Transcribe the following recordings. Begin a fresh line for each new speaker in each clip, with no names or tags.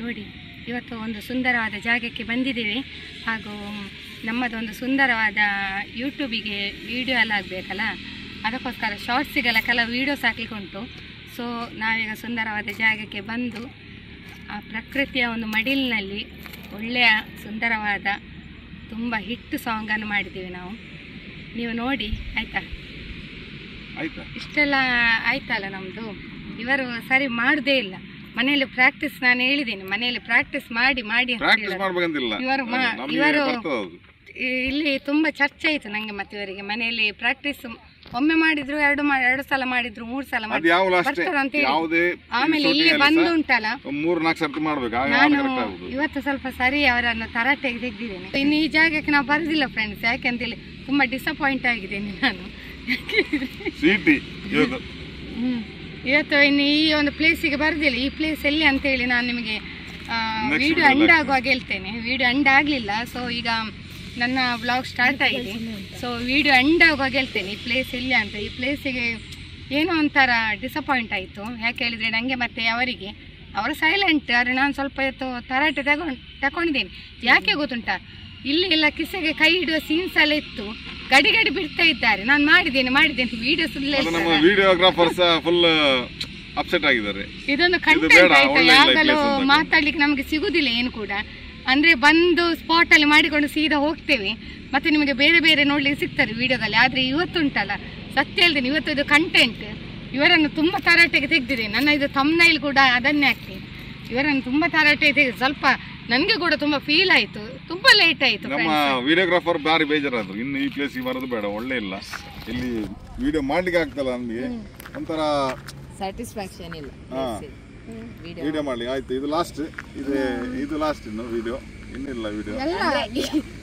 ನೋಡಿ ಇವತ್ತು ಒಂದು ಸುಂದರವಾದ ಜಾಗಕ್ಕೆ ಬಂದಿದ್ದೀವಿ. ಹಾಗೂ ನಮ್ಮದೊಂದು ಸುಂದರವಾದ ಯೂಟ್ಯೂಬಿಗೆ ವಿಡಿಯೋ ಎಲ್ಲ ಆಗಬೇಕಲ್ಲ, ಅದಕ್ಕೋಸ್ಕರ ಶಾರ್ಟ್ಸಿಗೆಲ್ಲ ಕೆಲವು ವೀಡಿಯೋಸ್ ಹಾಕಲಿಕ್ಕೆ ಉಂಟು. ಸೊ ನಾವೀಗ ಸುಂದರವಾದ ಜಾಗಕ್ಕೆ ಬಂದು ಆ ಪ್ರಕೃತಿಯ ಒಂದು ಮಡಿಲಿನಲ್ಲಿ ಒಳ್ಳೆಯ ಸುಂದರವಾದ ತುಂಬ ಹಿಟ್ ಸಾಂಗನ್ನು ಮಾಡಿದ್ದೀವಿ ನಾವು. ನೀವು ನೋಡಿ ಆಯಿತಾ? ಇಷ್ಟೆಲ್ಲ ಆಯ್ತಲ್ಲ ನಮ್ಮದು. ಇವರು ಸರಿ ಮಾಡೋದೇ ಇಲ್ಲ. ಮನೆಯಲ್ಲಿ ಪ್ರಾಕ್ಟೀಸ್ ನಾನು ಹೇಳಿದ್ದೀನಿ, ಮನೆಯಲ್ಲಿ ಪ್ರಾಕ್ಟೀಸ್ ಮಾಡಿ ಮಾಡಿ ಇವರು ಇಲ್ಲಿ ತುಂಬ ಚರ್ಚೆ ಆಯಿತು ನನಗೆ ಮತ್ತು ಇವರಿಗೆ. ಮನೆಯಲ್ಲಿ ಪ್ರಾಕ್ಟೀಸ್ ಒಮ್ಮೆ ಮಾಡಿದ್ರು, ಎರಡು ಸಲ ಮಾಡಿದ್ರು, 3 ಸಲ ಮಾಡಿದ್ರು ಅಂತ ಹೇಳಿ. ಆಮೇಲೆ ಇಲ್ಲಿ ಬಂದು ಉಂಟಲ್ಲ, ನಾನು ಇವತ್ತು ಸ್ವಲ್ಪ ಸರಿ ಅವರನ್ನು ತರಾಟೆಗೆ ತೆಗೆದಿದ್ದೇನೆ. ಇನ್ನು ಈ ಜಾಗಕ್ಕೆ ನಾವು ಬರುದಿಲ್ಲ ಫ್ರೆಂಡ್ಸ್, ಯಾಕೆಂತೇಳಿ ತುಂಬ ಡಿಸಪಾಯಿಂಟ್ ಆಗಿದ್ದೇನೆ ನಾನು. ಇವತ್ತು ಇನ್ನು ಈ ಒಂದು ಪ್ಲೇಸಿಗೆ ಬರುದಿಲ್ಲ. ಈ ಪ್ಲೇಸ್ ಎಲ್ಲಿ ಅಂತ ಹೇಳಿ ನಾನು ನಿಮಗೆ ವಿಡಿಯೋ ಎಂಡ್ ಆಗುವಾಗ ಹೇಳ್ತೇನೆ. ವಿಡಿಯೋ ಎಂಡ್ ಆಗಲಿಲ್ಲ, ಸೊ ಈಗ ನನ್ನ ಬ್ಲಾಗ್ ಸ್ಟಾರ್ಟ್ ಆಗಿದೆ. ಸೊ ವಿಡಿಯೋ ಎಂಡ್ ಆಗುವಾಗ ಹೇಳ್ತೇನೆ ಈ ಪ್ಲೇಸ್ ಎಲ್ಲಿ ಅಂತ. ಈ ಪ್ಲೇಸಿಗೆ ಏನೋ ಒಂಥರ ಡಿಸಪಾಯಿಂಟ್ ಆಯಿತು. ಯಾಕೆ ಹೇಳಿದರೆ ನನಗೆ ಮತ್ತು ಅವರು ಸೈಲೆಂಟ್, ಆದರೆ ನಾನು ಸ್ವಲ್ಪ ಇವತ್ತು ತರಾಟೆ ತಗೊಂಡಿದ್ದೇನೆ. ಯಾಕೆ ಗೊತ್ತುಂಟಾ, ಇಲ್ಲಿ ಎಲ್ಲ ಕಿಸೆಗೆ ಕೈ ಹಿಡುವ ಸೀನ್ಸ್ ಎಲ್ಲ ಇತ್ತು, ಗಡಿ ಬಿಡ್ತಾ ಇದ್ದಾರೆ. ನಾನು ಮಾಡಿದ್ದೇನೆ ವಿಡಿಯೋ ಇದೊಂದು ಕಂಟೆಂಟ್ ಆಯ್ತು. ಯಾವಾಗಲೂ ಮಾತಾಡ್ಲಿಕ್ಕೆ ನಮಗೆ ಸಿಗುದಿಲ್ಲ ಏನು ಕೂಡ. ಅಂದ್ರೆ ಬಂದು ಸ್ಪಾಟ್ ಅಲ್ಲಿ ಮಾಡಿಕೊಂಡು ಸೀದಾ ಹೋಗ್ತೇವೆ, ಮತ್ತೆ ನಿಮಗೆ ಬೇರೆ ಬೇರೆ ನೋಡ್ಲಿಕ್ಕೆ ಸಿಗ್ತಾರೆ ವಿಡಿಯೋದಲ್ಲಿ. ಆದ್ರೆ ಇವತ್ತುಂಟಲ್ಲ, ಸತ್ಯ ಹೇಳ್ತೀನಿ, ಇವತ್ತು ಇದು ಕಂಟೆಂಟ್. ಇವರನ್ನು ತುಂಬಾ ತರಾಟೆಗೆ ತೆಗೆದಿದೆ. ನನ್ನ ಇದು ಥಂಬ್ನೈಲ್ ಕೂಡ ಅದನ್ನೇ ಹಾಕ್ತೀನಿ. ಇವರನ್ನು ತುಂಬಾ ತರಾಟೆಗೆ ತೆಗೆದು ಸ್ವಲ್ಪ ನನಗೆ ಕೂಡ ತುಂಬಾ ಫೀಲ್ ಆಯ್ತು. ತುಂಬಾ ಲೇಟ್ ಆಯ್ತು.
ನಮ್ಮ ವಿಡಿಯೋಗ್ರಾಫರ್ ಬಾರಿ ಬೇಜಾರಾದ್ರು, ಇನ್ನು ಈ ಪ್ಲೇಸಿಗೆ ಬರೋದು ಬೇಡ, ಒಳ್ಳೆ ಇಲ್ಲ, ಇಲ್ಲಿ ವಿಡಿಯೋ ಮಾಡ್ಲಿಕ್ಕೆ ಆಗ್ತಲ್ಲ ನಮಗೆ, ಒಂಥರ
ಸ್ಯಾಟಿಸ್ಫ್ಯಾಕ್ಷನ್ ಇಲ್ಲ
ವಿಡಿಯೋ ಮಾಡ್ಲಿ. ಆಯ್ತು, ಇದು ಲಾಸ್ಟ್, ಇದು ಲಾಸ್ಟ್, ಇನ್ನು ವಿಡಿಯೋ ಇನ್ನಿಲ್ಲ.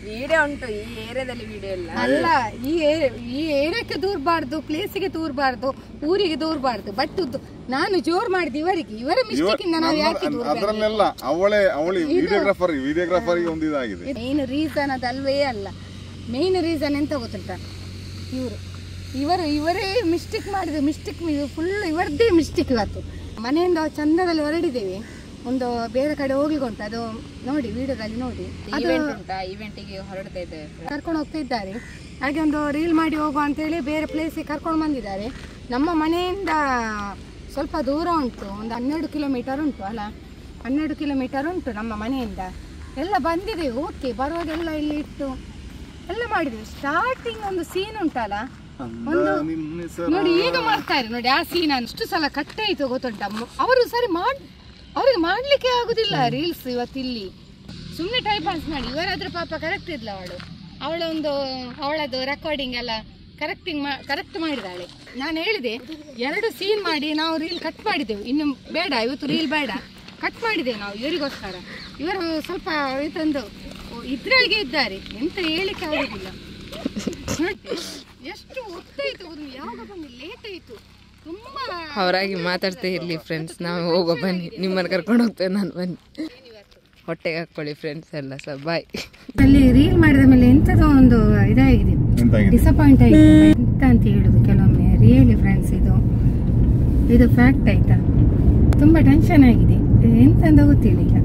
ವಿಡಿಯೋ ಉಂಟು ಈ ಏರಿಯಾದಲ್ಲಿ, ವಿಡಿಯೋ ಇಲ್ಲ.
ಅಲ್ಲ, ಈ ಏರಿಯಾಕ್ಕೆ ದೂರಬಾರ್ದು, ಪ್ಲೇಸಿಗೆ ದೂರಬಾರ್ದು, ಊರಿಗೆ ದೂರಬಾರ್ದು. ಬಟ್ ನಾನು ಜೋರ್ ಮಾಡಿದೆ ಇವರಿಗೆ, ಇವರ ಮಿಸ್ಟೇಕ್ ಇಂದ ನಾವು ಯಾಕೆ
ಅದರಲ್ಲೆಲ್ಲ ಅವಳಿ ವಿಡಿಯೋಗ್ರಾಫರ್ ಒಂದು ಇದಾಗಿದೆ.
ಮೇನ್ ರೀಸನ್ ಅದಲ್ವೇ ಅಲ್ಲ. ಮೇನ್ ರೀಸನ್ ಎಂತ ಗೊತ್ತುಂಟ, ಇವರೇ ಮಿಸ್ಟೇಕ್ ಮಾಡಿದ್ರು. ಮಿಸ್ಟೇಕ್ ಫುಲ್ ಇವರದ್ದೇ ಮಿಸ್ಟೇಕ್. ಇವತ್ತು ಮನೆಯಿಂದ ಚಂದದಲ್ಲಿ ಹೊರಡಿದ್ದೇವೆ, ಒಂದು ಬೇರೆ ಕಡೆ ಹೋಗ್ಲಿಕ್ಕೆ. ಅದು ನೋಡಿ ವಿಡಿಯೋದಲ್ಲಿ ನೋಡಿ,
ಇವೆಂಟಿಗೆ ಹೊರಡ್ತಾ ಇದ್ದೇವೆ,
ಕರ್ಕೊಂಡು ಹೋಗ್ತಾ ಇದ್ದಾರೆ. ಹಾಗೆ ಒಂದು ರೀಲ್ ಮಾಡಿ ಹೋಗುವ ಅಂತೇಳಿ ಬೇರೆ ಪ್ಲೇಸಿಗೆ ಕರ್ಕೊಂಡು ಬಂದಿದ್ದಾರೆ. ನಮ್ಮ ಮನೆಯಿಂದ ಸ್ವಲ್ಪ ದೂರ ಉಂಟು, ಒಂದು 12 ಕಿಲೋಮೀಟರ್ ಉಂಟು ಅಲ್ಲ, 12 ಕಿಲೋಮೀಟರ್ ಉಂಟು ನಮ್ಮ ಮನೆಯಿಂದ. ಎಲ್ಲ ಬಂದಿದ್ದೇವೆ, ಓಕೆ, ಬರುವಾಗೆಲ್ಲ ಇಲ್ಲಿ ಇಟ್ಟು ಎಲ್ಲ ಮಾಡಿದ್ದೇವೆ. ಸ್ಟಾರ್ಟಿಂಗ್ ಒಂದು ಸೀನ್ ಉಂಟಲ್ಲ, ಒಂದು ನೋಡಿ ಈಗ ಮಾಡ್ತಾರೆ ನೋಡಿ ಆ ಸೀನ್. ಅಷ್ಟು ಸಲ ಕಟ್ಟಾಯಿತು ಗೊತ್ತುಂಟ. ಅವರು ಸರಿ ಅವ್ರಿಗೆ ಮಾಡ್ಲಿಕ್ಕೆ ಆಗುದಿಲ್ಲ ರೀಲ್ಸ್. ಇವತ್ತಿಲ್ಲಿ ಸುಮ್ಮನೆ ಟೈಮ್ ಪಾಸ್ ಮಾಡಿ. ಇವರಾದ್ರೆ ಪಾಪ ಕರೆಕ್ಟ್ ಇದ್ಲ, ಅವಳದು ರೆಕಾರ್ಡಿಂಗ್ ಎಲ್ಲ ಕರೆಕ್ಟ್ ಮಾಡಿದಾಳೆ. ನಾನು ಹೇಳಿದೆ 2 ಸೀನ್ ಮಾಡಿ ನಾವು ರೀಲ್ ಕಟ್ ಮಾಡಿದ್ದೆವು. ಇನ್ನು ಬೇಡ, ಇವತ್ತು ರೀಲ್ ಬೇಡ, ಕಟ್ ಮಾಡಿದ್ದೇವೆ ನಾವು ಇವರಿಗೋಸ್ಕರ. ಇವರು ಸ್ವಲ್ಪ ಇದೊಂದು ಇದ್ರಾಗೆ ಇದ್ದಾರೆ, ಎಂತ ಹೇಳಿಕ್ಕೆ ಆಗುದಿಲ್ಲ. ಎಷ್ಟು ಹೊತ್ತಾಯ್ತು, ಯಾವಾಗ ಬಂದು ಲೇಟ್ ಆಯ್ತು.
ಅವರಾಗಿ ಮಾತಾಡ್ತಾ ಇರ್ಲಿ ಫ್ರೆಂಡ್ಸ್, ನಾವು ಹೋಗೋ ಬನ್ನಿ, ನಿಮ್ಮನ್ನು ಕರ್ಕೊಂಡು ಹೋಗ್ತೇವೆ. ನಾನು ಬನ್ನಿ, ಹೊಟ್ಟೆಗೆ ಹಾಕೊಳ್ಳಿ ಫ್ರೆಂಡ್ಸ್ ಎಲ್ಲ. Sir bye.
ಅಲ್ಲಿ ರೀಲ್ ಮಾಡಿದ ಮೇಲೆ ಎಂಥದೋ ಒಂದು ಇದಾಗಿದೆ, ಡಿಸಪಾಯಿಂಟ್ ಆಗಿದೆ. ಎಂತ ಅಂತ ಹೇಳುದು ಕೆಲವೊಮ್ಮೆ ರಿಯಲಿ ಫ್ರೆಂಡ್ಸ್, ಇದು ಫ್ಯಾಕ್ಟ್ ಆಯ್ತಾ. ತುಂಬಾ ಟೆನ್ಷನ್ ಆಗಿದೆ, ಎಂತ ಗೊತ್ತಿಲ್ಲ ಈಗ.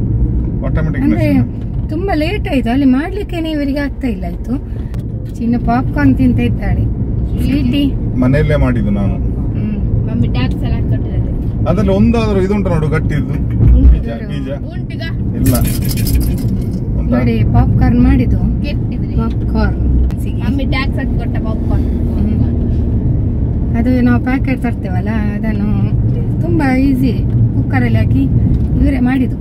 ಅಂದ್ರೆ ತುಂಬಾ ಲೇಟ್ ಆಯ್ತು, ಅಲ್ಲಿ ಮಾಡ್ಲಿಕ್ಕೆ ಇವರಿಗೆ ಆಗ್ತಾ ಇಲ್ಲ. ಆಯ್ತು, ಚಿನ್ನ ಪಾಪ್ಕಾರ್ನ್ ತಿಂತ ಇದ್ದಾಳೆ. ಸ್ವೀಟಿ
ಮನೆಯಲ್ಲೇ ಮಾಡಿದ್ದು ನಾನು.
ಮಮ್ಮಿ ಟ್ಯಾಪ್ ಸಲಾಡ್ ಕೊಟ್ಟಿದ್ದಾರೆ.
ಅದ್ರಲ್ಲಿ ಒಂದಾದ್ರೂ ಇದುಂಟು ನೋಡು, ಗಟ್ಟಿದ್ದು ಬೀಜ ಇಲ್ಲ
ನೋಡಿ. ಪಾಪ್ಕಾರ್ನ್ ಮಾಡಿದ್ದು, ಪಾಪ್ಕಾರ್ನ್
ಮಮ್ಮಿ ಟ್ಯಾಪ್ ಸಲಾಡ್ ಕೊಟ್ಟ ಪಾಪ್ಕಾರ್ನ್.
ಅದು ನಾವು ಪ್ಯಾಕೆಟ್ ತರ್ತೇವಲ್ಲ, ಅದನ್ನು ತುಂಬಾ ಈಸಿ ಕುಕ್ಕರಲ್ಲಿ ಹಾಕಿ ಇವರೇ ಮಾಡಿದ್ದು.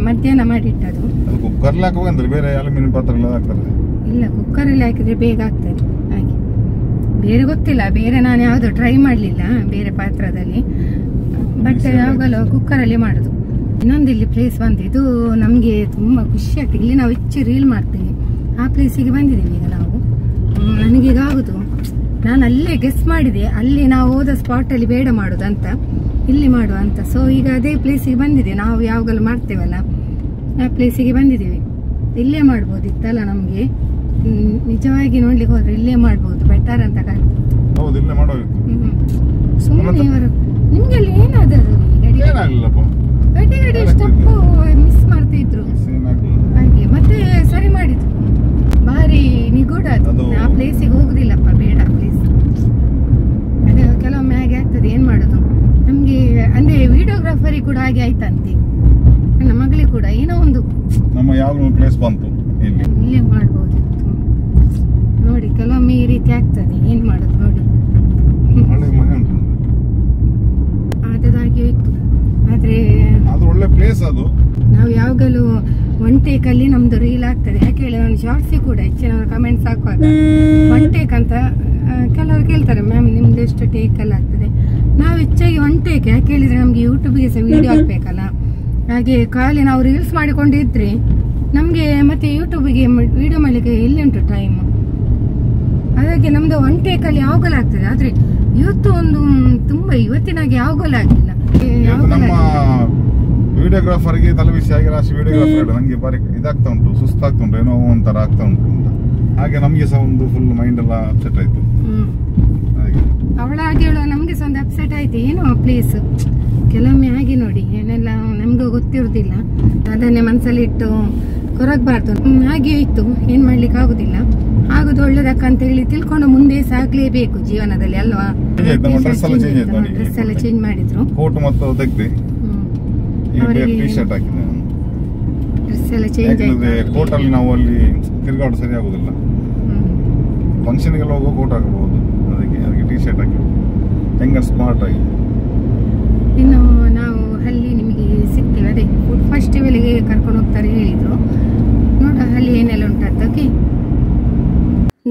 ಮಧ್ಯಾಹ್ನ ಮಾಡಿಟ್ಟದು.
ಕುಕ್ಕರ್ಲಿ ಹಾಕುವಂದ್ರೆ ಬೇರೆ ಅಲ್ಯೂಮಿನಿಯಂ ಪಾತ್ರೆ ಹಾಕ್ತಾರೆ.
ಇಲ್ಲ, ಕುಕ್ಕರಲ್ಲಿ ಹಾಕಿದ್ರೆ ಬೇಗ ಆಗ್ತದೆ. ಹಾಗೆ ಬೇರೆ ಗೊತ್ತಿಲ್ಲ, ಬೇರೆ ನಾನು ಯಾವುದು ಟ್ರೈ ಮಾಡಲಿಲ್ಲ ಬೇರೆ ಪಾತ್ರದಲ್ಲಿ. ಬಟ್ ಯಾವಾಗಲೂ ಕುಕ್ಕರಲ್ಲಿ ಮಾಡೋದು. ಇನ್ನೊಂದು ಇಲ್ಲಿ ಪ್ಲೇಸ್ ಬಂದು, ಇದು ನಮಗೆ ತುಂಬ ಖುಷಿ ಆಗ್ತದೆ. ಇಲ್ಲಿ ನಾವು ಹೆಚ್ಚು ರೀಲ್ ಮಾಡ್ತೇವೆ. ಆ ಪ್ಲೇಸಿಗೆ ಬಂದಿದ್ದೀವಿ ಈಗ ನಾವು. ನನಗೀಗ ಆಗುದು, ನಾನು ಅಲ್ಲೇ ಗೆಸ್ ಮಾಡಿದೆ, ಅಲ್ಲಿ ನಾವು ಹೋದ ಸ್ಪಾಟಲ್ಲಿ ಬೇಡ ಮಾಡೋದಂತ, ಇಲ್ಲಿ ಮಾಡುವ ಅಂತ. ಸೊ ಈಗ ಅದೇ ಪ್ಲೇಸಿಗೆ ಬಂದಿದೆ. ನಾವು ಯಾವಾಗಲೂ ಮಾಡ್ತೇವಲ್ಲ ಆ ಪ್ಲೇಸಿಗೆ ಬಂದಿದ್ದೀವಿ. ಇಲ್ಲೇ ಮಾಡ್ಬೋದಿತ್ತಲ್ಲ ನಮಗೆ. ನಿಜವಾಗಿ ನೋಡ್ಲಿಕ್ಕೆ ಹೋದ್ರೆ ಇಲ್ಲೇ ಮಾಡ್ಬೋದು, ಬೆಟರ್ ಅಂತ ಕಾಣ್ತದೆ. ಸುಮ್ಮನೆ ಇವರು ನಿಮ್ಗೆ ಅಲ್ಲಿ ಏನಾದ್ರು ಗಡಿ ಸ್ಟೆಪ್ಪು ಇದೆ. ನನ್ನ ಮಗಳಿಗೆ ಕೂಡ ಏನೋ ಒಂದು
ನಮ್ಮ ಯಾವ್ದು ಪ್ಲೇಸ್ ಬಂತು ಇಲ್ಲಿ
ಇಲ್ಲೇ ಮಾಡ್ಬೋದಿತ್ತು ನೋಡಿ. ಕೆಲವೊಮ್ಮೆ ಈ ರೀತಿ ಆಗ್ತದೆ, ಏನ್ ಮಾಡೋದು ನೋಡಿ.
ಹಳೆ ಮನೆ ಉಂಟು
ಆದದಾಗಿ ಇತ್ತು. ಆದ್ರೆ
ಅದು ಒಳ್ಳೆ ಪ್ಲೇಸ್. ಅದು
ನಾವು ಯಾವಾಗಲೂ ಒನ್ ಟೇಕ್ ಅಲ್ಲಿ ನಮ್ದು ರೀಲ್ ಆಗ್ತದೆ. ಯಾಕೆ ಹೇಳಿ ನಾನು ಶಾರ್ಟ್ಸ್ ಕೂಡ ಹೆಚ್ಚಿನವರು ಕಮೆಂಟ್ಸ್ ಹಾಕುವಾಗ ಒನ್ ಟೇಕ್ ಅಂತ ಕೆಲವರು ಕೇಳ್ತಾರೆ, ಮ್ಯಾಮ್ ನಿಮ್ದು ಎಷ್ಟು ಟೇಕ್ ಅಲ್ಲಿ ಆಗ್ತದೆ. ನಾವು ಹೆಚ್ಚಾಗಿ ಒನ್ ಟೇಕ್ ಯಾಕೆ ಹೇಳಿದ್ರೆ ನಮ್ಗೆ ಯೂಟ್ಯೂಬ್ಗೆ ಸಹ ವಿಡಿಯೋ ಹಾಕ್ಬೇಕಲ್ಲ. ಹಾಗೆ ಖಾಲಿ ನಾವು ರೀಲ್ಸ್ ಮಾಡಿಕೊಂಡಿದ್ರೆ ನಮ್ಗೆ ಮತ್ತೆ ಯೂಟ್ಯೂಬ್ಗೆ ವಿಡಿಯೋ ಮಾಡ್ಲಿಕ್ಕೆ ಎಲ್ಲಿ ಉಂಟು ಟೈಮ್. ಹಾಗಾಗಿ ನಮ್ದು ಒನ್ ಟೇಕ್ ಅಲ್ಲಿ ಯಾವಾಗಲೂ ಆಗ್ತದೆ. ಆದ್ರೆ ಇವತ್ತು ಒಂದು ತುಂಬಾ ಇವತ್ತಿನಾಗೆ ಯಾವಾಗಲೂ ಆಗಿಲ್ಲ.
ನಮ್ಮ ವಿಡಿಯೋಗ್ರಾಫರ್ಗೆ ತಲೆಬಿಸಿ ಆಗಿ ರಾಶಿ ವಿಡಿಯೋಗ್ರಾಫರ್ ನಂಗೆ ಬಾರಿ ಇದಾಗ್ತಾ ಉಂಟು, ಸುಸ್ತಾಗ್ತಾ ಉಂಟು, ಏನೋ ಒಂಥರ ಆಗ್ತಾ ಉಂಟು ಅಂತ. ಹಾಗೆ ನಮ್ಗೆ ಸಹ ಒಂದು ಫುಲ್ ಮೈಂಡ್ ಎಲ್ಲ ಅಪ್ಸೆಟ್ ಆಯ್ತು.
ಅವಳ ಹಾಗೆ ಹೇಳುವ ನಮ್ಗೆ ಸಹ ಒಂದು ಅಪ್ಸೆಟ್ ಆಯ್ತು. ಏನೋ ಪ್ಲೇಸ್ ಕೆಲವೊಮ್ಮೆ ಹಾಗೆ ನೋಡಿ, ಏನೆಲ್ಲ ನಮ್ಗೂ ಗೊತ್ತಿರುದಿಲ್ಲ, ಅದನ್ನೇ ಮನಸ್ಸಲ್ಲಿ ಇಟ್ಟು ಕೊರಗಬಾರ್ದು. ಹಾಗೆ ಇತ್ತು, ಏನ್ ಮಾಡ್ಲಿಕ್ಕೆ ಆಗುದಿಲ್ಲ. ಆಗುದು ಒಳ್ಳೇದಕ್ಕಂತ ಹೇಳಿ ತಿಳ್ಕೊಂಡು ಮುಂದೆ ಸಾಗ್ಲೇಬೇಕು ಜೀವನದಲ್ಲಿ ಅಲ್ವಾ. ಡ್ರೆಸ್ ಎಲ್ಲ ಚೇಂಜ್ ಮಾಡಿದ್ರು,
ಕೋಟ್ ಮತ್ತು ತೆಗ್ದೆ ಟೀ ಶರ್ಟ್ ಹಾಕಿದೆ.
ಡ್ರೆಸ್ ಎಲ್ಲ ಚೇಂಜ್ ಆಯ್ತು.
ಕೋಟ್ ಅಲ್ಲಿ ನಾವು ಅಲ್ಲಿ ತಿರ್ಗಾಡು ಸರಿ ಆಗುದಿಲ್ಲ. ಫಂಕ್ಷನ್ಗೆಲ್ಲ ಹೋಗೋ ಕೋಟ್ ಹಾಕಬಹುದು, ಅದಕ್ಕೆ ಟೀ ಶರ್ಟ್ ಹಾಕಿ ಹೆಂಗ ಸ್ಮಾರ್ಟ್ ಆಗಿ.
ಇನ್ನು ನಾವು ಅಲ್ಲಿ ನಿಮಗೆ ಸಿಗ್ತೇವೆ, ಅದೇ ಫುಡ್ ಫೆಸ್ಟಿವಲ್ಗೆ ಕರ್ಕೊಂಡು ಹೋಗ್ತಾರೆ ಹೇಳಿದ್ರು. ನೋಡ ಅಲ್ಲಿ ಏನೆಲ್ಲ ಉಂಟಂತ. ಓಕೆ,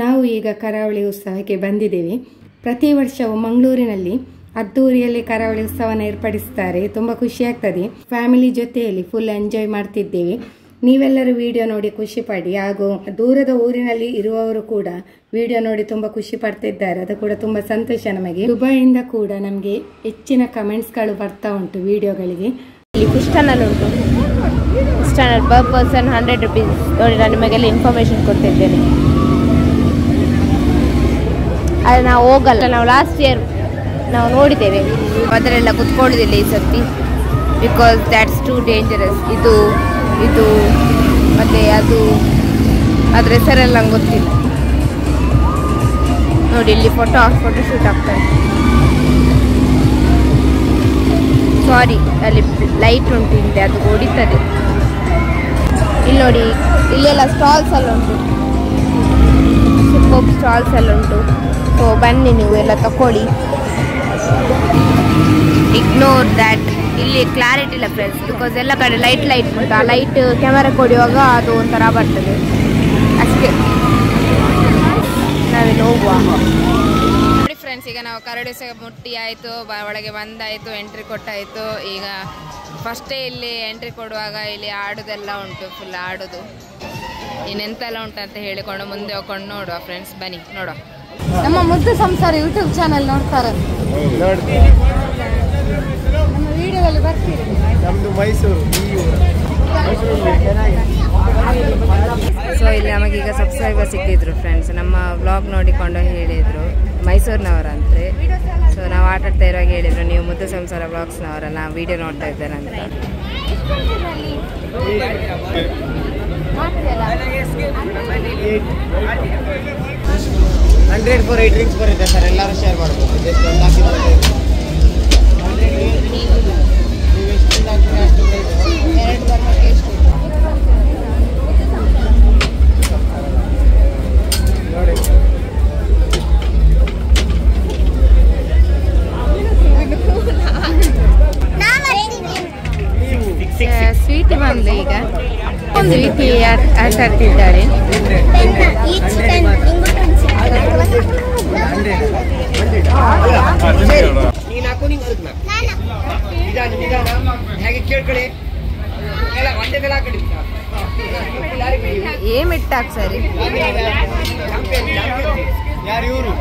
ನಾವು ಈಗ ಕರಾವಳಿ ಉತ್ಸವಕ್ಕೆ ಬಂದಿದ್ದೇವೆ. ಪ್ರತಿ ವರ್ಷವೂ ಮಂಗಳೂರಿನಲ್ಲಿ ಅದ್ದೂರಿಯಲ್ಲಿ ಕರಾವಳಿ ಉತ್ಸವನ ಏರ್ಪಡಿಸ್ತಾರೆ. ತುಂಬ ಖುಷಿ ಆಗ್ತದೆ. ಫ್ಯಾಮಿಲಿ ಜೊತೆಯಲ್ಲಿ ಫುಲ್ ಎಂಜಾಯ್ ಮಾಡ್ತಿದ್ದೇವೆ. ನೀವೆಲ್ಲರೂ ವಿಡಿಯೋ ನೋಡಿ ಖುಷಿ ಪಡಿ, ಹಾಗೂ ದೂರದ ಊರಿನಲ್ಲಿ ಇರುವವರು ಕೂಡ ವಿಡಿಯೋ ನೋಡಿ ತುಂಬ ಖುಷಿ ಪಡ್ತಿದ್ದಾರೆ. ಅದು ಕೂಡ ತುಂಬ ಸಂತೋಷ ನಮಗೆ. ದುಬೈಯಿಂದ ಕೂಡ ನಮಗೆ ಹೆಚ್ಚಿನ ಕಮೆಂಟ್ಸ್ಗಳು ಬರ್ತಾ ಉಂಟು ವಿಡಿಯೋಗಳಿಗೆ.
ಇಲ್ಲಿ ಫಿಶ್ ಟನಲ್ ಉಂಟು. Fish tunnel per person 100 rupees. ನೋಡಿ, ನಾನು ನಿಮಗೆಲ್ಲ ಇನ್ಫಾರ್ಮೇಶನ್ ಕೊಡ್ತಿದ್ದೇನೆ. ಅದು ನಾವು ಹೋಗಲ್ಲ, ನಾವು ಲಾಸ್ಟ್ ಇಯರ್ ನಾವು ನೋಡಿದ್ದೇವೆ. ಅದರೆಲ್ಲ ಕುತ್ಕೊಳ್ಳೋದಿಲ್ಲ ಈ ಸರ್ತಿ, ಬಿಕಾಸ್ ದ್ಯಾಟ್ಸ್ ಟು ಡೇಂಜರಸ್. ಇದು ಮತ್ತೆ ಅದ್ರ ಹೆಸರೆಲ್ಲ ನಂಗೆ ಗೊತ್ತಿಲ್ಲ. ನೋಡಿ, ಇಲ್ಲಿ ಫೋಟೋಶೂಟ್ ಆಗ್ತಾರೆ. ಸಾರಿ, ಅಲ್ಲಿ ಲೈಟ್ ಉಂಟು ಹಿಂದೆ, ಅದು ಹೊಡಿತದೆ. ಇಲ್ಲಿ ನೋಡಿ, ಇಲ್ಲೆಲ್ಲ ಸ್ಟಾಲ್ಸ್ ಎಲ್ಲ ಉಂಟು, ಸೂಪರ್ ಸ್ಟಾಲ್ಸ್ ಎಲ್ಲ ಉಂಟು. ಸೊ ಬನ್ನಿ, ನೀವು ಎಲ್ಲ ತಕೊಳ್ಳಿ. Ignore that. ಇಲ್ಲಿ ಕ್ಲಾರಿಟಿ ಇಲ್ಲ ಫ್ರೆಂಡ್ಸ್, ಬಿಕಾಸ್ ಎಲ್ಲ ಕಡೆ ಲೈಟ್ ಉಂಟು. ಆ ಲೈಟ್ ಕ್ಯಾಮರಾ ಕೊಡುವಾಗ ಅದು ಒಂಥರ ಬರ್ತದೆ ಅಷ್ಟೇ. ನಾವಿಲ್ಲಿ ಹೋಗುವ.
ನೋಡಿ ಫ್ರೆಂಡ್ಸ್, ಈಗ ನಾವು ಕರಡಿ ಮುಟ್ಟಿ ಆಯಿತು, ಒಳಗೆ ಬಂದಾಯಿತು, ಎಂಟ್ರಿ ಕೊಟ್ಟಾಯಿತು. ಈಗ ಫಸ್ಟೇ ಇಲ್ಲಿ ಎಂಟ್ರಿ ಕೊಡುವಾಗ ಇಲ್ಲಿ ಆಡೋದೆಲ್ಲ ಉಂಟು, ಫುಲ್ ಆಡೋದು. ಇನ್ನೆಂತೆಲ್ಲ ಉಂಟು ಅಂತ ಹೇಳಿಕೊಂಡು ಮುಂದೆ ಹೋಗ್ಕೊಂಡು ನೋಡುವ ಫ್ರೆಂಡ್ಸ್. ಬನ್ನಿ ನೋಡುವ.
ನಮ್ಮ ಮುದ್ದು ಸಂಸಾರ ಯೂಟ್ಯೂಬ್ ಚಾನೆಲ್ ನೋಡ್ತಾರೆ, ನಮ್ಮ ವಿಡಿಯೋದಲ್ಲಿ ಬರ್ತೀರಿ.
ನಮ್ದು ಮೈಸೂರು.
ಸೊ ಇಲ್ಲಿ ನಮಗೀಗ ಸಬ್ಸ್ಕ್ರೈಬರ್ ಸಿಕ್ಕಿದ್ರು ಫ್ರೆಂಡ್ಸ್. ನಮ್ಮ ವ್ಲಾಗ್ ನೋಡಿಕೊಂಡು ಹೇಳಿದರು ಮೈಸೂರಿನವರಂತೆ. ಸೊ ನಾವು ಆಟಾಡ್ತಾ ಇರುವಾಗ ಹೇಳಿದರು, ನೀವು ಮುದ್ದು ಸಂಸಾರ ವ್ಲಾಗ್ಸ್ನವರಲ್ಲ, ನಾವು ವಿಡಿಯೋ ನೋಡ್ತಾ ಇದ್ದೇನೆ ಅಂತ.
100 for 8 drinks ಬರುತ್ತೆ ಸರ್, ಎಲ್ಲರೂ ಶೇರ್ ಮಾಡ್ಬೋದು. ಜಸ್ಟ್ ಒಂದು ಹಾಕಿದ್ರೆ ನೀವು ಎಷ್ಟು ಹಾಕಿದ್ರೆ ಅಷ್ಟು ಎರಡು ಬರ್ಮಕ್ಕೆ ಎಷ್ಟು ನೋಡಿ.
ಸ್ವೀಟ್ ಬಂದು ಈಗ ಒಂದು ರೀತಿ ಆಟ ಆಡ್ತಿದ್ದಾರೆ.
ನೀನು ಹಾಕು, ನೀನು ನಿಧಾನ ಹೇಗೆ ಕೇಳ್ಕೊಳ್ಳಿ. ಎಲ್ಲ ಒಂದೇ ಮೇಲೆ ಹಾಕಡಿ.
ಏಮ್ ಇಟ್ಟಾಕ್ ಸರಿ.
ಯಾರು ಇವರು?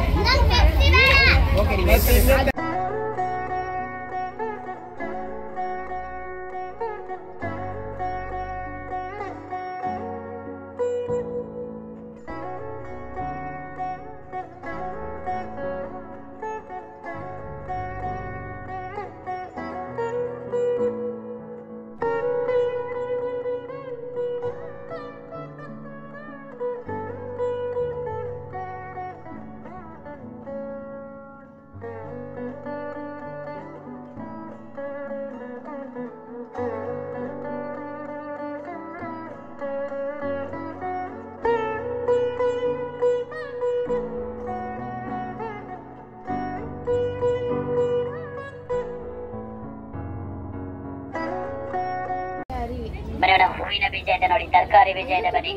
ಮೇಡಮ್ ಹೂವಿನ ಬೀಜ ಇದೆ ನೋಡಿ, ತರಕಾರಿ ಬೀಜ ಇದೆ ಬನ್ನಿ.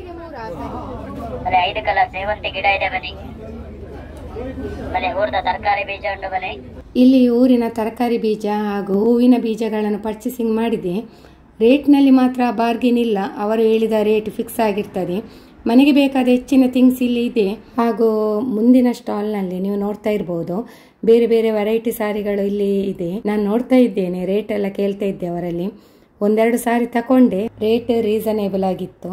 ಆಮೇಲೆ 5 ಕಲರ್ ಸೇವಂತಿ ಗಿಡ ಇದೆ ಬನ್ನಿ. ಆಮೇಲೆ ಊರದ ತರಕಾರಿ ಬೀಜ ಉಂಟು ಬನ್ನಿ.
ಇಲ್ಲಿ ಊರಿನ ತರಕಾರಿ ಬೀಜ ಹಾಗೂ ಹೂವಿನ ಬೀಜಗಳನ್ನು ಪರ್ಚೇಸಿಂಗ್ ಮಾಡಿದೆ. ರೇಟ್ನಲ್ಲಿ ಮಾತ್ರ ಬಾರ್ಗೇನ್ ಇಲ್ಲ, ಅವರು ಹೇಳಿದ ರೇಟ್ ಫಿಕ್ಸ್ ಆಗಿರ್ತದೆ. ಮನೆಗೆ ಬೇಕಾದ ಹೆಚ್ಚಿನ ಥಿಂಗ್ಸ್ ಇಲ್ಲಿ ಇದೆ. ಹಾಗೂ ಮುಂದಿನ ಸ್ಟಾಲ್ನಲ್ಲಿ ನೀವು ನೋಡ್ತಾ ಇರ್ಬೋದು, ಬೇರೆ ಬೇರೆ ವೆರೈಟಿ ಸಾರಿಗಳು ಇಲ್ಲಿ ಇದೆ. ನಾನು ನೋಡ್ತಾ ಇದ್ದೇನೆ, ರೇಟ್ ಎಲ್ಲ ಕೇಳ್ತಾ ಇದ್ದೆ ಅವರಲ್ಲಿ. 1-2 ಸಾರಿ ತಕೊಂಡೆ, ರೇಟ್ ರೀಸನೇಬಲ್ ಆಗಿತ್ತು.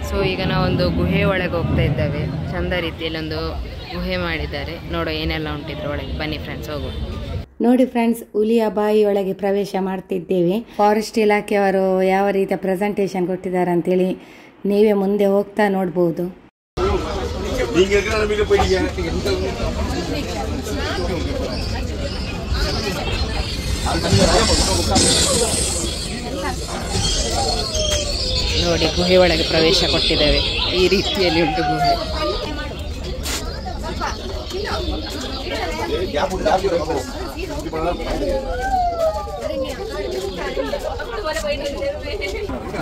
ಸೊ ಈಗ ನಾವೊಂದು ಗುಹೆ ಒಳಗೆ ಹೋಗ್ತಾ ಇದ್ದೇವೆ. ಚಂದ ರೀತಿಯಲ್ಲಿ ಒಂದು ಗುಹೆ ಮಾಡಿದ್ದಾರೆ. ನೋಡೋ ಏನೆಲ್ಲ ಉಂಟಿದ್ರ ಒಳಗೆ. ಬನ್ನಿ ಫ್ರೆಂಡ್ಸ್ ಹೋಗುವ.
ನೋಡಿ ಫ್ರೆಂಡ್ಸ್, ಹುಲಿಯ ಬಾಯಿಯೊಳಗೆ ಪ್ರವೇಶ ಮಾಡ್ತಿದ್ದೇವೆ. ಫಾರೆಸ್ಟ್ ಇಲಾಖೆಯವರು ಯಾವ ರೀತಿಯ ಪ್ರೆಸೆಂಟೇಷನ್ ಕೊಟ್ಟಿದ್ದಾರೆ ಅಂತೇಳಿ ನೀವೇ ಮುಂದೆ ಹೋಗ್ತಾ ನೋಡ್ಬೋದು.
ನೋಡಿ ಗುಹೆ ಒಳಗೆ ಪ್ರವೇಶ ಕೊಟ್ಟಿದ್ದೇವೆ. ಈ ರೀತಿಯಲ್ಲಿ ಉಂಟು ಗುಹೆ.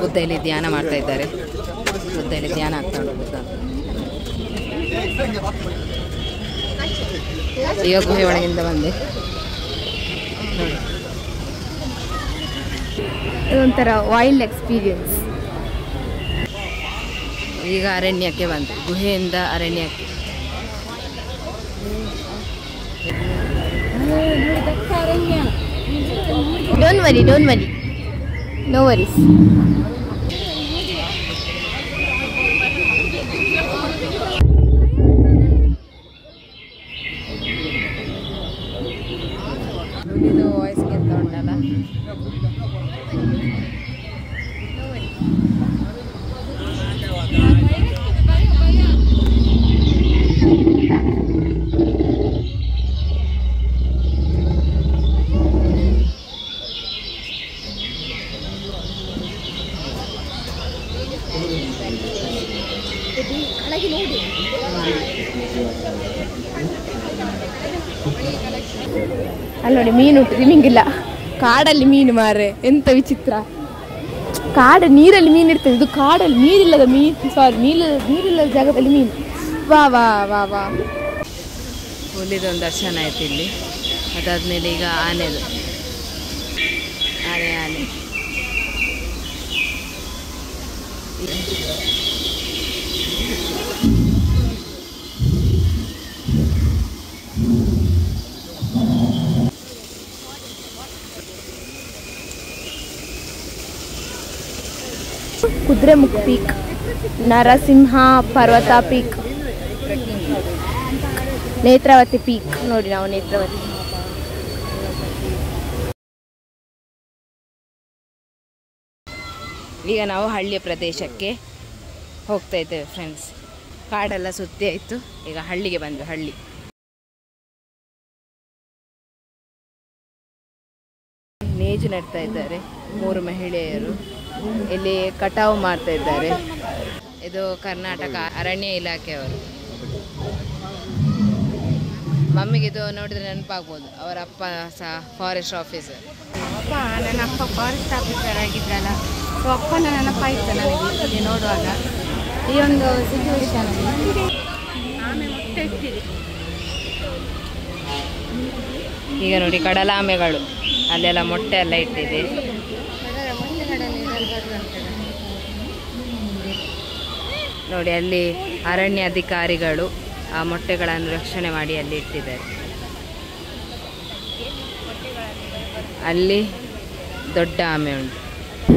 ಬುದ್ಧ ಇಲ್ಲಿ ಧ್ಯಾನ ಮಾಡ್ತಾ ಇದ್ದಾರೆ. ಬುದ್ಧ ಇಲ್ಲಿ ಧ್ಯಾನ ಆಗ್ತಾ ಉಂಟು. ಬುದ್ಧ ಈಗ ಗುಹೆ ಒಳಗಿಂದ ಬಂದೆ. ನೋಡಿ
ಇದೊಂಥರ ವೈಲ್ಡ್ ಎಕ್ಸ್ಪೀರಿಯನ್ಸ್.
ಈಗ ಅರಣ್ಯಕ್ಕೆ ಬಂತು, ಗುಹೆಯಿಂದ ಅರಣ್ಯಕ್ಕೆ.
Don't worry, no worries.
ಇದು ವಾಯ್ಸ್ಗೆ ಅಂತ ಉಂಟಲ್ಲ.
ಅಲ್ಲಿ ನೋಡಿ ಮೀನು ಉಂಟು, ನಿಮಗಿಲ್ಲ. ಕಾಡಲ್ಲಿ ಮೀನು ಮಾರ್ರೆ, ಎಂತ ವಿಚಿತ್ರ. ನೀರಲ್ಲಿ ಮೀನು ಇರ್ತದೆ, ಇದು ಕಾಡಲ್ಲಿ ನೀರಿಲ್ಲದ ನೀರಿಲ್ಲದ ಜಾಗದಲ್ಲಿ ಮೀನು. ವಾ ವಾ ವಾ ವಾ.
ಹುಲಿದೊಂದು ದರ್ಶನ ಆಯ್ತು ಇಲ್ಲಿ. ಅದಾದ್ಮೇಲೆ ಈಗ ಆನೆದು ಆನೆ
ಕುದುರೆಮುಖ ಪೀಕ್, ನರಸಿಂಹ ಪರ್ವತ ಪೀಕ್, ನೇತ್ರಾವತಿ ಪೀಕ್. ನೋಡಿ ನಾವು ನೇತ್ರಾವತಿ.
ಈಗ ನಾವು ಹಳ್ಳಿಯ ಪ್ರದೇಶಕ್ಕೆ ಹೋಗ್ತಾ ಇದ್ದೇವೆ ಫ್ರೆಂಡ್ಸ್. ಕಾಡೆಲ್ಲ ಸುತ್ತಿ ಆಯಿತು, ಈಗ ಹಳ್ಳಿಗೆ ಬಂದ್ವಿ. ಹಳ್ಳಿ ನೇಜು ನೆಡ್ತಾ ಇದ್ದಾರೆ 3 ಮಹಿಳೆಯರು. ಇಲ್ಲಿ ಕಟಾವು ಮಾಡ್ತಾ ಇದ್ದಾರೆ. ಇದು ಕರ್ನಾಟಕ ಅರಣ್ಯ ಇಲಾಖೆಯವರು. ಮಮ್ಮಿಗಿದು ನೋಡಿದ್ರೆ ನೆನಪಾಗ್ಬೋದು, ಅವರ ಅಪ್ಪ ಸಹ ಫಾರೆಸ್ಟ್ ಆಫೀಸರ್.
ನನ್ನ ಅಪ್ಪ ಫಾರೆಸ್ಟ್ ಆಫೀಸರ್ ಆಗಿದ್ರಲ್ಲ, ಸೊ ಅಪ್ಪನ ನೆನಪಾಯ್ತು ನನಗೆ ಇಲ್ಲಿ ನೋಡುವಾಗ. ಈ ಒಂದು ಸಿಚುವೇಶನ್
ಈಗ ನೋಡಿ ಕಡಲಾಮೆಗಳು ಅಲ್ಲೆಲ್ಲ ಮೊಟ್ಟೆ ಎಲ್ಲ ಇಟ್ಟಿದೆ. ನೋಡಿ ಅಲ್ಲಿ ಅರಣ್ಯ ಅಧಿಕಾರಿಗಳು ಆ ಮೊಟ್ಟೆಗಳನ್ನು ರಕ್ಷಣೆ ಮಾಡಿ ಅಲ್ಲಿ ಇಟ್ಟಿದ್ದಾರೆ. ಅಲ್ಲಿ ದೊಡ್ಡ ಆಮೆ ಉಂಟು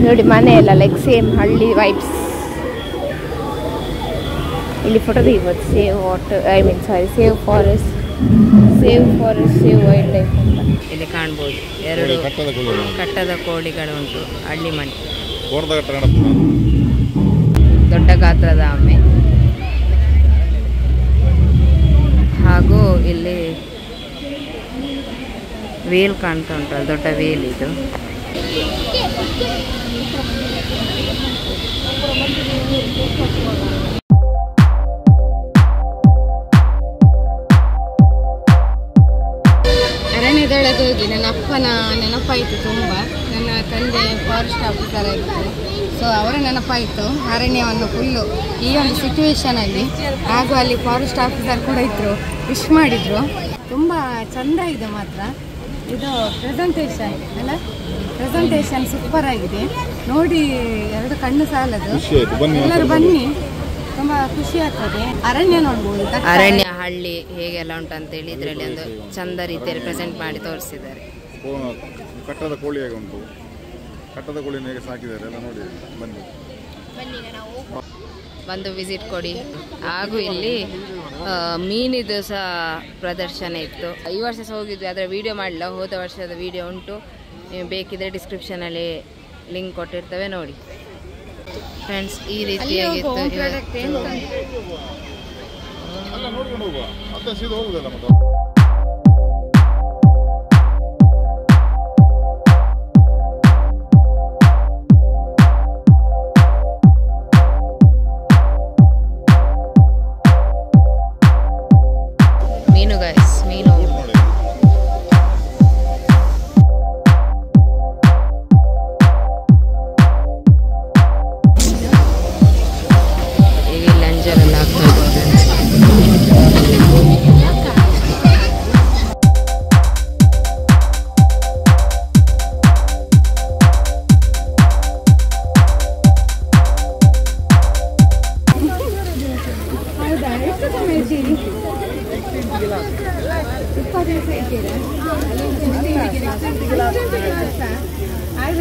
ನೋಡಿ, ಮನೆ ಎಲ್ಲ ಲೈಕ್ ಸೇಮ್ ಹಳ್ಳಿ ವೈಬ್ಸ್. ಇಲ್ಲಿ ಫೋಟೋ ತೆಗಿಬೋದು. Save water, save forest, save wild life ಅಂತ
ಇಲ್ಲಿ ಕಾಣ್ಬೋದು. 2 ಕಟ್ಟದ ಕೋಳಿಗಳು ಉಂಟು. ಹಳ್ಳಿ ಮನೆ, ದೊಡ್ಡ ಗಾತ್ರದ ಆಮೆ. ಹಾಗೂ ಇಲ್ಲಿ ವೇಲ್ ಕಾಣ್ತಾ ಉಂಟು, ದೊಡ್ಡ ವೇಲ್ ಇದು.
ಅರಣ್ಯದೊಳಗೆ ಬೆಳಗ್ಗೆ ಹೋಗಿ ನನ್ನ ಅಪ್ಪನ ನೆನಪಾಯಿತು ತುಂಬ. ನನ್ನ ತಂದೆ ಫಾರೆಸ್ಟ್ ಆಫೀಸರ್ ಆಗಿತ್ತು, ಸೊ ಅವರ ನೆನಪಾಯಿತು ಅರಣ್ಯವನ್ನು ಫುಲ್ಲು ಈ ಒಂದು ಸಿಚುವೇಶನಲ್ಲಿ. ಹಾಗೂ ಅಲ್ಲಿ ಫಾರೆಸ್ಟ್ ಆಫೀಸರ್ ಕೂಡ ಇದ್ದರು, ವಿಶ್ ಮಾಡಿದರು. ತುಂಬ ಚೆಂದ ಇದೆ ಮಾತ್ರ ಇದು ಪ್ರೆಸೆಂಟೇಷನ್ ಅಲ್ಲ, ಪ್ರೆಸೆಂಟೇಷನ್ ಸೂಪರ್ ಆಗಿದೆ ನೋಡಿ, ಎರಡು ಕಣ್ಣು ಸಾಲದು. ಎಲ್ಲರೂ ಬನ್ನಿ, ತುಂಬ ಖುಷಿ ಆಗ್ತದೆ. ಅರಣ್ಯ ನೋಡ್ಬೋದು,
ಅರಣ್ಯ ಹಳ್ಳಿ ಹೇಗೆಲ್ಲ ಉಂಟಂತೇಳಿ ಇದರಲ್ಲಿ ಒಂದು ಚಂದ ರೀತಿಯಲ್ಲಿ ಪ್ರೆಸೆಂಟ್ ಮಾಡಿ ತೋರಿಸಿದ್ದಾರೆ.
ಕಟ್ಟದ ಕೋಳಿ ಹೇಗೆ ಉಂಟು, ಕಟ್ಟದ ಕೋಳಿನ ಹೇಗೆ ಸಾಕಿದ್ದಾರೆ ಎಲ್ಲ ನೋಡಿ. ಬನ್ನಿ
ಬಂದು ವಿಸಿಟ್ ಕೊಡಿ. ಹಾಗೂ ಇಲ್ಲಿ ಮೀನಿದು ಸಹ ಪ್ರದರ್ಶನ ಇತ್ತು. ಈ ವರ್ಷ ಸಹ ಹೋಗಿದ್ವಿ, ಅದರ ವಿಡಿಯೋ ಮಾಡಲಿಲ್ಲ. ಹೋದ ವರ್ಷದ ವಿಡಿಯೋ ಉಂಟು, ನೀವು ಬೇಕಿದ್ರೆ ಡಿಸ್ಕ್ರಿಪ್ಷನಲ್ಲಿ ಲಿಂಕ್ ಕೊಟ್ಟಿರ್ತೇವೆ ನೋಡಿ ಫ್ರೆಂಡ್ಸ್. ಈ ರೀತಿಯಾಗಿತ್ತು. ಮೀನು ಗೈಸ್, ಮೀನು ಈಗ ಇಲ್ಲಿ ಅಂಜಲೆಲ್ಲ ಆಗ್ತಾ ಇದೆ.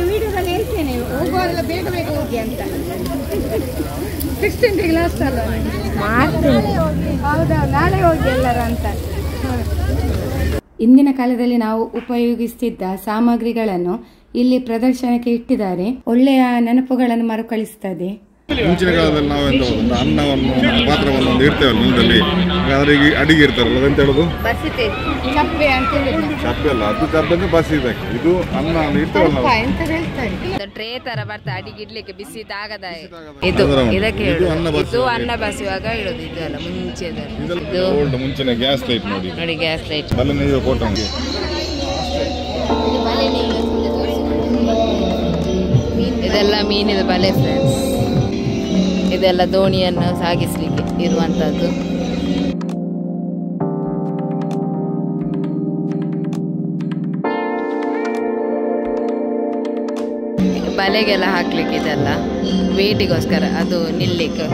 ವಿಡಿಯೋದಲ್ಲಿ ಹೇಳ್ತೇನೆ, ಹೋಗುವವರೆಲ್ಲ ಬೇಗ ಬೇಗ ಹೋಗಿ ಅಂತ. 16 ಗ್ಲಾಸ್ ಅಲ್ಲ ಮಾಡ್ತೇನೆ. ಹೌದಾ, ನಾಳೆ ಹೋಗಿ ಎಲ್ಲರ ಅಂತ. ಇಂದಿನ ಕಾಲದಲ್ಲಿ ನಾವು ಉಪಯೋಗಿಸುತ್ತಿದ್ದ ಸಾಮಗ್ರಿಗಳನ್ನು ಇಲ್ಲಿ ಪ್ರದರ್ಶನಕ್ಕೆ ಇಟ್ಟಿದ್ದಾರೆ. ಒಳ್ಳೆಯ ನೆನಪುಗಳನ್ನು ಮರುಕಳಿಸುತ್ತದೆ.
ಮುಂಚಿನ ಕಾಲದಲ್ಲಿ ನಾವು ಎಂತ ಒಂದು ಅನ್ನವನ್ನು ಪಾತ್ರವನ್ನು ಒಂದು ಇಡ್ತೇವಲ್ಲ ನೆಲದಲ್ಲಿ, ಅದ್ರಿಗೆ ಅಡಿಗೆ ಇರ್ತಾರಲ್ಲ, ಅದಂತ ಹೇಳುದು
ಚಪ್ಪೆ ಅಂತ
ಚಪ್ಪೆ ಅಲ್ಲ, ಅದು ಚಪ್ಪೆ ಅಂದ್ರೆ ಬಸಿ ಇದಕ್ಕೆ. ಇದು ಅನ್ನ ಇಡ್ತೇವಲ್ಲ ನಾವು,
ಟ್ರೇ ತರ ಬರ್ತದೆ ಅಡಿಗೆ ಇಡ್ಲಿಕ್ಕೆ, ಬಿಸಿ ತಾಗದ ಇದು. ಇದಕ್ಕೆ ಇದು ಅನ್ನ ಬಸುವಾಗ ಇಡೋದು. ಇದು ಅಲ್ಲ ಮುಂಚೆ
ಮುಂಚಿನ ಗ್ಯಾಸ್ ಲೈಟ್ ನೋಡಿ,
ನೋಡಿ ಗ್ಯಾಸ್ ಲೈಟ್.
ಬಲೆ ನೀರು ಫೋಟೋ
ಇದೆಲ್ಲ ಮೀನಿದ ಬಲೆ ಫ್ರೆಂಡ್ಸ್. ಇದೆಲ್ಲ ದೋಣಿಯನ್ನು ಸಾಗಿಸ್ಲಿಕ್ಕೆ ಇರುವಂತದ್ದು. ಬಲೆಗೆಲ್ಲ ಹಾಕ್ಲಿಕ್ಕೆ ಇದೆಲ್ಲ ವೇಟಿಗೋಸ್ಕರ, ಅದು ನಿಲ್ಲಿಕ್ಕೆ.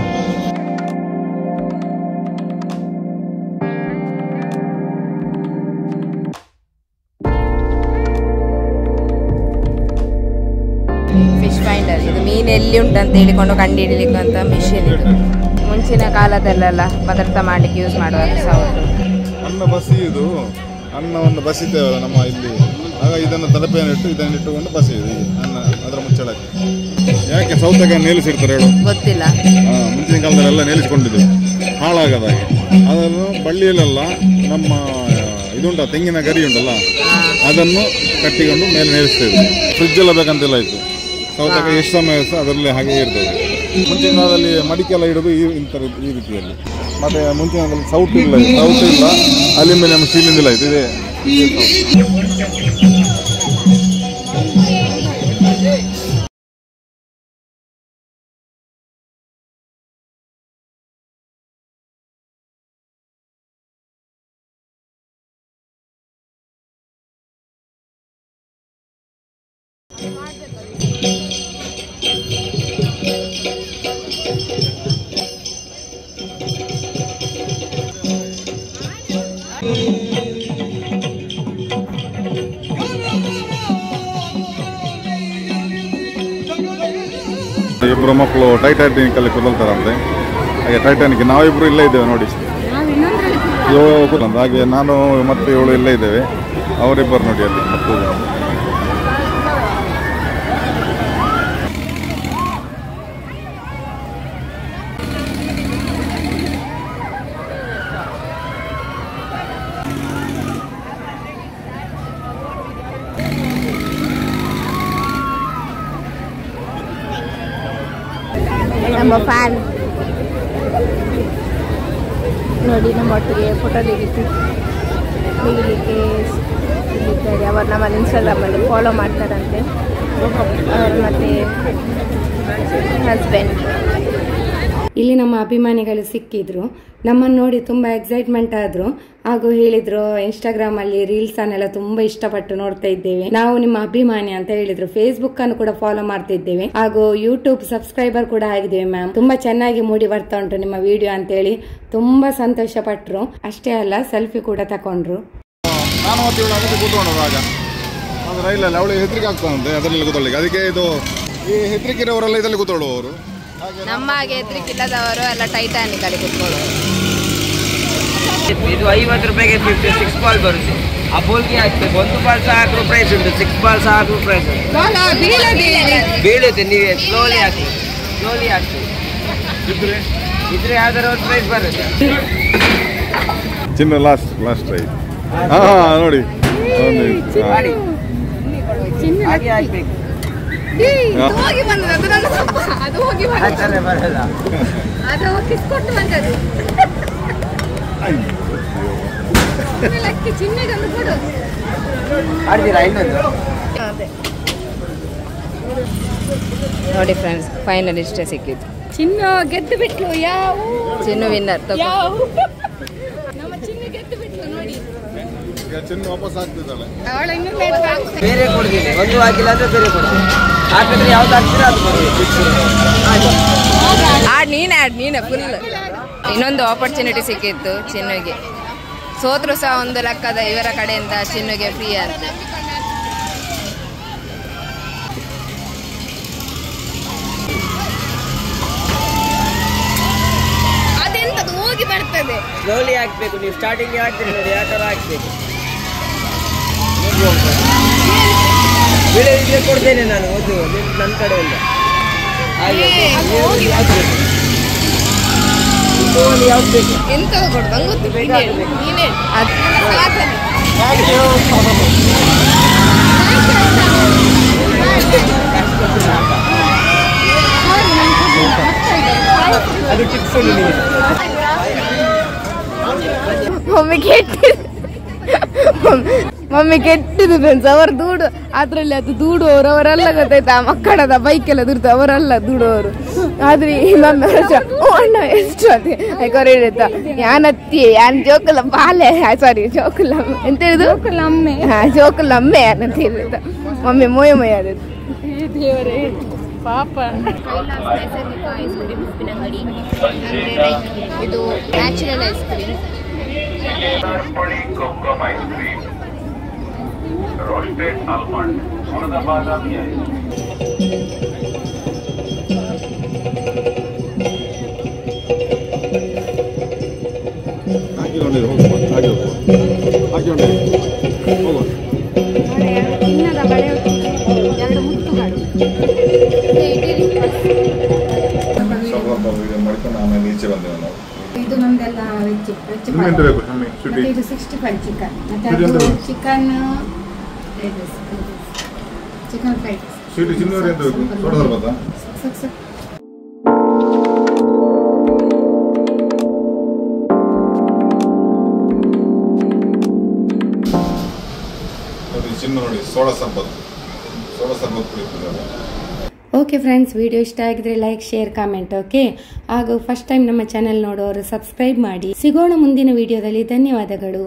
ಫಿಶ್ ಫೈಂಡರ್, ಇದು ಮೀನು ಎಲ್ಲಿ ಉಂಟಂತ ಹೇಳಿಕೊಂಡು ಕಂಡು ಹಿಡಿಲಿಕ್ಕೆ ಅಂತ ಮಿಷಿನ್. ಇದು ಮುಂಚಿನ ಕಾಲದಲ್ಲೆಲ್ಲ ಪದಾರ್ಥ ಮಾಡ್ಲಿಕ್ಕೆ ಯೂಸ್ ಮಾಡುವಾಗ ಸಹ ಉಂಟು.
ಅನ್ನ ಬಸಿ, ಇದು ಅನ್ನವನ್ನು ಬಸಿತೇವಲ್ಲ ನಮ್ಮ ಇಲ್ಲಿ, ಆಗ ಇದನ್ನು ತಲಪೆಯನ್ನು ಇಟ್ಟು ಇದನ್ನು ಇಟ್ಟುಕೊಂಡು ಬಸಿಯುದು ಅನ್ನ ಅದರ ಮುಚ್ಚಳಕ್ಕೆ. ಯಾಕೆ ಸೌತೆಕಾಯಿ ನೇಲಿಸಿರ್ತಾರೆ ಹೇಳು?
ಗೊತ್ತಿಲ್ಲ.
ಮುಂಚಿನ ಕಾಲದಲ್ಲೆಲ್ಲ ನೇಲಿಸಿಕೊಂಡಿದ್ದು ಹಾಳಾಗದಾಗೆ. ಅದನ್ನು ಬಳ್ಳಿಯಲ್ಲೆಲ್ಲ ನಮ್ಮ ಇದುಂಟ ತೆಂಗಿನ ಗರಿ ಉಂಟಲ್ಲ, ಅದನ್ನು ಕಟ್ಟಿಕೊಂಡು ಮೇಲೆ ನೇಲಿಸ್ತೇವೆ. ಫ್ರಿಜ್ ಎಲ್ಲ ಬೇಕಂತೆಲ್ಲ ಇತ್ತು. ಸೌತೆಕಾಯಿ ಎಷ್ಟು ಸಮಯ ಸಹ ಅದರಲ್ಲಿ ಹಾಗೆ ಇರ್ತದೆ. ಮುಂಚಿನ ಕಾಲದಲ್ಲಿ ಮಡಿಕೆಲ್ಲ ಇಡೋದು ಈ ರೀತಿಯಲ್ಲಿ. ಮತ್ತೆ ಮುಂಚಿನ ಕಾಲದಲ್ಲಿ ಸೌಟು ಇಲ್ಲ, ಅಲ್ಯೂಮಿನಿಯಂ ಸ್ಟೀಲಿಂದೆಲ್ಲ ಇತ್ತು. ಇದೆ ಇಬ್ಬರು ಮಕ್ಕಳು ಟೈಟಾನಿಕ್ ಅಲ್ಲಿ ಕುದಲ್ತಾರಂತೆ. ಹಾಗೆ ಟೈಟಾನಿಕ್ ನಾವಿಬ್ರು ಇಲ್ಲೇ ಇದ್ದೇವೆ ನೋಡಿ, ಹಾಗೆ ನಾನು ಮತ್ತೆ ಇವಳು ಇಲ್ಲೇ ಇದ್ದೇವೆ. ಅವರಿಬ್ಬರು ನೋಡಿ ಅಲ್ಲಿ ಮಕ್ಕಳು.
ನಮ್ಮ ಫ್ಯಾನ್ ನೋಡಿ, ನಮ್ಮ ಒಟ್ಟಿಗೆ ಫೋಟೋ ತೆಗಿಲಿಕ್ಕೆ ಇಲ್ಲಿದ್ದಾರೆ. ಅವರು ನಮ್ಮನ್ನು ಇನ್ಸ್ಟಾಗ್ರಾಮಲ್ಲಿ ಫಾಲೋ ಮಾಡ್ತಾರಂತೆ. ಅವರು ಮತ್ತು ಹಸ್ಬೆಂಡ್.
ಇಲ್ಲಿ ನಮ್ಮ ಅಭಿಮಾನಿಗಳು ಸಿಕ್ಕಿದ್ರು, ನಮ್ಮನ್ನು ನೋಡಿ ತುಂಬ ಎಕ್ಸೈಟ್ಮೆಂಟ್ ಆದ್ರು. ಹಾಗೂ ಹೇಳಿದ್ರು ಇನ್ಸ್ಟಾಗ್ರಾಮಲ್ಲಿ ರೀಲ್ಸ್ ಅನ್ನೆಲ್ಲ ತುಂಬಾ ಇಷ್ಟಪಟ್ಟು ನೋಡ್ತಾ ಇದ್ದೇವೆ, ನಾವು ನಿಮ್ಮ ಅಭಿಮಾನಿ ಅಂತ ಹೇಳಿದ್ರು. ಫೇಸ್ಬುಕ್ ಅನ್ನು ಕೂಡ ಫಾಲೋ ಮಾಡ್ತಿದ್ದೇವೆ ಹಾಗೂ ಯೂಟ್ಯೂಬ್ ಸಬ್ಸ್ಕ್ರೈಬರ್ ಕೂಡ ಆಗಿದ್ದೇವೆ ಮ್ಯಾಮ್. ತುಂಬಾ ಚೆನ್ನಾಗಿ ಮೂಡಿ ಬರ್ತಾ ಉಂಟು ನಿಮ್ಮ ವಿಡಿಯೋ ಅಂತ ಹೇಳಿ ತುಂಬಾ ಸಂತೋಷ ಪಟ್ರು. ಅಷ್ಟೇ ಅಲ್ಲ, ಸೆಲ್ಫಿ ಕೂಡ ತಕೊಂಡ್ರು.
ನಾನು ಕೂತ್ಕೊಂಡಾಗ ಅದು ರೈಲಲ್ಲಿ ಅವಳಿಗೆ ಹೆದರಿಕೆ ಆಗ್ತಾನಂತೆ ಅದರಲ್ಲಿ ಕೂತ್ಕೊಳ್ಳಿಕ್ಕೆ. ಅದಕ್ಕೆ ಇದು ಈ ಹೆದರಿಕೆರವರೆಲ್ಲ ಇದರಲ್ಲಿ ಕೂತ್ಕೊಳ್ಳುವವರು.
ನಮ್ಮ ಹಾಗೆ ಹೆದರಿಕಿಲ್ಲದವರು ಎಲ್ಲ ಟೈಟಾನಿಕ್ ಅಲ್ಲಿ ಕೂತ್ಕೊಳ್ಳೋರು.
ಇದು 50 ರೂಪಾಯಿಗೆ 56 ಬಾಲ್ ಬರುತ್ತೆ. ಆ ಬಾಲ್ಗೆ ಹಾಕ್ಬೇಕು. 1 ಬಾಲ್ ಸಹ ಹಾಕಲು ಪ್ರೈಸ್ ಉಂಟು, 6 ಬಾಲ್ ಸಹ ಹಾಕಲು ಪ್ರೈಸ್ ಉಂಟು. ಬೀಳುತ್ತೆ, ನೀವೇ ಸ್ಲೋಲಿ ಹಾಕಿ ಇದ್ರೆ ಯಾವ್ದಾರು ಒಂದು ಪ್ರೈಸ್ ಬರುತ್ತೆ.
ಚಿನ್ನ ಲಾಸ್ಟ್ ಟ್ರೈ. ನೋಡಿ
ಹಾಗೆ ಹಾಕ್ಬೇಕು.
ಹೋಗಿ ಬಂದದ್ದು ಅದು ನನ್ನ ತಪ್ಪ. ಅದು ಹೋಗಿ ಬಂದದ್ದು
ಬರಲ್ಲ.
ಅದು ಕಿಸ್ಕೊಟ್ಟು ಬಂದದ್ದು. ಚಿನ್ನಗಂದು ಕೊಡು.
ಆಡ್ತೀರಾ ಇನ್ನೊಂದು?
ನೋಡಿ ಫ್ರೆಂಡ್ಸ್, ಫೈನಲ್ ಇಷ್ಟೇ ಸಿಕ್ಕಿದ್ದು.
ಚಿನ್ನ ಗೆದ್ದು ಬಿಟ್ಲು. ಯಾವ
ಚಿನ್ನು ವಿನ್ನರ್.
ನಮ್ಮ ಚಿನ್ನ ಗೆದ್ದು ಬಿಟ್ಲು ನೋಡಿ.
ಚಿನ್ನ ವಾಪಸ್ ಆಗ್ತಿದ್ದಾಳೆ.
ಅವಳ ಇನ್ನೂ
ಬೇರೆ ಕೊಡ್ತೀನಿ, ಒಂದು ಹಾಕಿಲ್ಲ ಅಂದ್ರೆ ಬೇರೆ ಕೊಡ್ತೀನಿ. ಹಾಕಿದ್ರೆ ಯಾವ್ದು ಹಾಕ್ತೀರಾ ಅದು
ನೀನೇ ಫುಲ್. ಇನ್ನೊಂದು ಆಪರ್ಚುನಿಟಿ ಸಿಕ್ಕಿತ್ತು ಚಿನ್ನುಗೆ. ಸೋತ್ರು ಸಹ ಒಂದು ಲೆಕ್ಕದ ಇವರ ಕಡೆಯಿಂದ ಚಿನ್ನುಗೆ ಫ್ರೀ ಅಂತ.
ಅದೆಂತದು ಹೋಗಿ ಬರ್ತದೆ.
ಸ್ಲೋಲಿ ಹಾಕ್ಬೇಕು. ನೀವು ಸ್ಟಾರ್ಟಿಂಗ್ ಹಾಕ್ತೀರಿ ನೋಡಿ, ಯಾವ ಥರ ಹಾಕ್ಬೇಕು. ಬೆಳೆ ಕೊಡ್ತೇನೆ ನಾನು, ಒಂದು ನನ್ನ ಕಡೆಯಿಂದ. ಹಾಗೆ ಹಾಕ್ಬೇಕು. ಯಾವ್ದು ಬೇಕು?
ಎಂತದು ಕೊಡು ನಂಗೆ ಗೊತ್ತು. ನೀನೇ
ಅದು ಟಿಪ್ಸ್ ನಿಮಗೆ.
ಮಮ್ಮಿ ಕೆಟ್ಟಿದ್ದು ಫ್ರೆಂಡ್ಸ್. ಅವರ ದೂಡು ಅದ್ರಲ್ಲಿ ಅದು ದೂಡುವವರು ಅವರೆಲ್ಲ ಗೊತ್ತಾಯ್ತಾ, ಮಕ್ಕಳದ ಬೈಕೆಲ್ಲ ದುಡ್ದು ಅವರೆಲ್ಲ ದೂಡುವವರು. ಆದ್ರೆ ಮಮ್ಮಿ ಅಣ್ಣ ಎಷ್ಟು ಅದೇ ಐಕೋರ್ ಹೇಳಿದ್ದ, ಯಾನತ್ತಿ ಯಾನ್ ಜೋಕುಲ ಬಾಲೆ, ಸಾರಿ ಜೋಕುಲ ಎಂತ ಹೇಳಿದ್ರು, ಜೋಕುಲಮ್ಮೆ ಅಂತ ಹೇಳಿದ್ದ. ಮಮ್ಮಿ ಮೊಯ ಆದದ್ದು. ದೇವರೇ ಪಾಪ.
ಇದು ನ್ಯಾಚುರಲ್ ಐಸ್ ಕ್ರೀಮ್.
ಹಾಕಿಕೊಂಡಿರಿ ಹೋಗುವ.
ಚಿನ್ನದ ಬಳೆ, 2 ಮುತ್ತುಗಳು.
ಮಾಡ್ಕೊಂಡು ಆಮೇಲೆ ಈಚೆ ಬಂದೇವೆ ನಾವು.
ಇದು ನಮ್ದೆಲ್ಲ ವೆಜ್
ಎಂತ ಬೇಕು?
ಇದು 65 ಚಿಕನ್, ಮತ್ತೆ ಚಿಕನ್ ಫ್ರೈಡ್.
ಸ್ವೀಟ್ ಚಿನ್ನವರೆ ಎಂತ ಬೇಕು? ಸೋಡಾ ಬರ್ಬೋದಾ? ಚಿನ್ನ ನೋಡಿ, ಸೋಡಾ ಸರ್ಬತ್ ಕುಡಿತಿದ್ದಾರೆ.
ಓಕೆ ಫ್ರೆಂಡ್ಸ್, ವಿಡಿಯೋ ಇಷ್ಟ ಆಗಿದ್ರೆ ಲೈಕ್, ಶೇರ್, ಕಾಮೆಂಟ್. ಓಕೆ, ಹಾಗೂ ಫಸ್ಟ್ ಟೈಮ್ ನಮ್ಮ ಚಾನೆಲ್ ನೋಡೋರು ಸಬ್ಸ್ಕ್ರೈಬ್ ಮಾಡಿ. ಸಿಗೋಣ ಮುಂದಿನ ವಿಡಿಯೋದಲ್ಲಿ. ಧನ್ಯವಾದಗಳು.